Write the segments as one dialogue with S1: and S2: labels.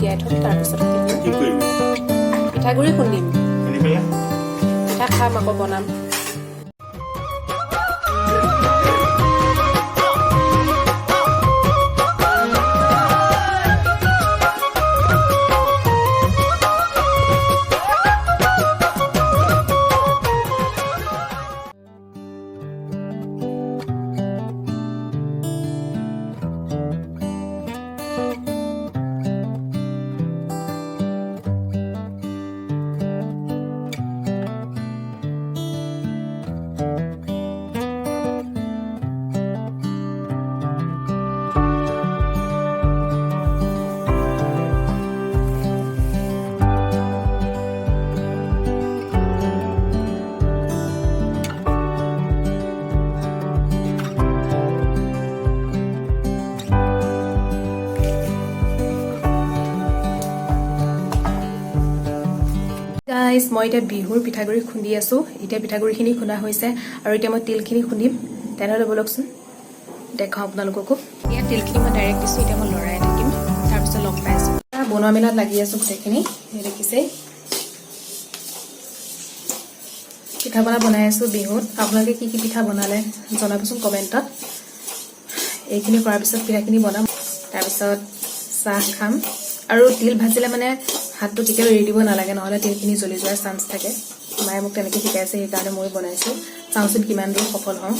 S1: তিয়াই থ'ম, তাৰপিছত পিঠাগুড়ি খুন্দিম, পিঠা খাম আকৌ বনাম। গাইজ, মই এতিয়া বিহুৰ পিঠাগুড়ি খুন্দি আছোঁ। এতিয়া পিঠাগুড়িখিনি খুন্দা হৈছে আৰু এতিয়া মই তিলখিনি খুন্দিম। তেনেহ'লে ব'লকচোন দেখাওঁ আপোনালোককো। এতিয়া তিলখিনি মই ডাইৰেক্ট দিছোঁ, এতিয়া মই লৰাই থাকিম, তাৰপিছত লগ পাই আছোঁ। বনোৱা মেলাত লাগি আছোঁ গোটেইখিনি, দেখিছেই। পিঠা পনা বনাই আছোঁ বিহুত। আপোনালোকে কি কি পিঠা বনালে জনাবচোন কমেণ্টত। এইখিনি কৰাৰ পিছত পিঠাখিনি বনাম, তাৰপিছত চাহ খাম। আৰু তিল ভাজিলে মানে হাতটো কেতিয়াও এৰি দিব নালাগে, নহ'লে তিলখিনি জ্বলি যোৱাৰ চান্স থাকে। মায়ে মোক তেনেকৈ শিকাইছে, সেইকাৰণে মই বনাইছোঁ। চাওঁচোন কিমান দূৰ সফল হওঁ।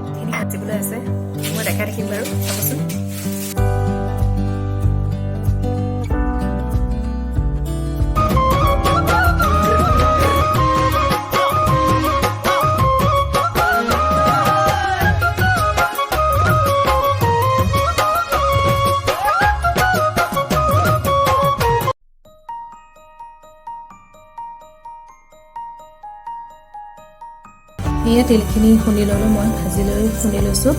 S1: এইখিনি ভাজিবলৈ আছে, মই দেখাই থাকিম বাৰু, চাবচোন। এয়া তিলখিনি খুন্দি ল'লোঁ, মই ভাজি লৈ খুন্দি লৈছোঁ।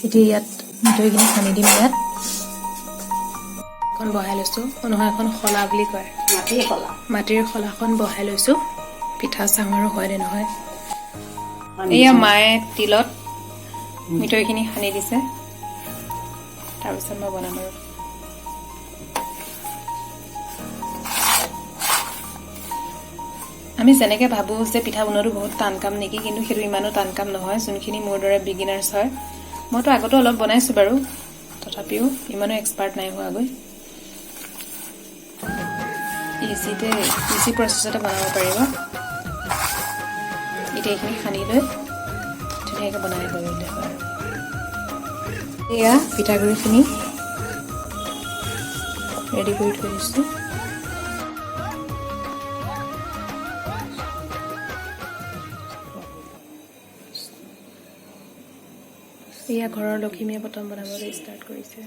S1: এতিয়া ইয়াত মিঠৈখিনি সানি দিম। ইয়াত এখন বহাই লৈছোঁ, নহয় এখন শলা বুলি কয়, মাটিৰ শলাখন বহাই লৈছোঁ। পিঠা চাওঁ আৰু হয় নে নহয়। এয়া মায়ে তিলত মিঠৈখিনি সানি দিছে, তাৰপিছত মই বনাম আৰু। আমি যেনেকৈ ভাবোঁ যে পিঠা বনোৱাটো বহুত টান কাম নেকি, কিন্তু সেইটো ইমানো টান কাম নহয়। যোনখিনি মোৰ দৰে বিগিনাৰ্ছ হয়, মইতো আগতো অলপ বনাইছোঁ বাৰু, তথাপিও ইমানো এক্সপাৰ্ট নাই হোৱাগৈ। ইজি প্ৰচেছতে বনাব পাৰিব। এতিয়া এইখিনি সানি লৈ ধুনীয়াকৈ বনাই কৰিলে হয়। এয়া পিঠাগুড়িখিনি ৰেডি কৰি থৈ দিছোঁ। এয়া ঘৰৰ লখিমীয়ে প্ৰথম বনাবলৈ ষ্টাৰ্ট কৰিছে।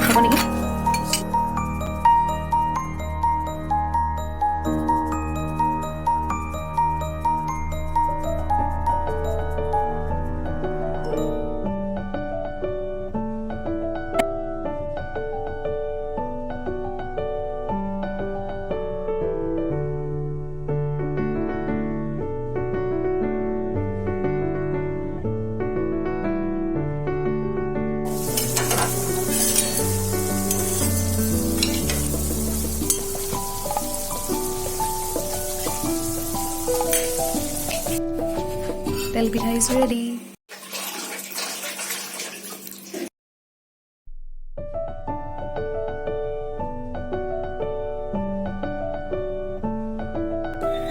S1: হ'ব নেকি? তেল পিঠা is ready.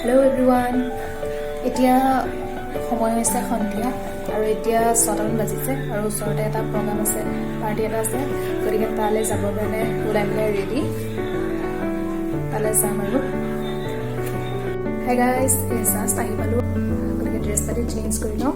S1: Hello everyone. এতিয়া সময় হৈছে সন্ধিয়া আৰু এতিয়া 6টা বাজিছে আৰু ওচৰতে এটা প্ৰগ্ৰাম আছে, পাৰ্টি এটা আছে, গতিকে তালৈ যাবৰ কাৰণে ওলাই পেলাই ৰেডি, তালৈ যাম আৰু। Hi guys, জাষ্ট আহি পালোঁ, গতিকে ড্ৰেছ পাতি চেঞ্জ কৰি লওঁ।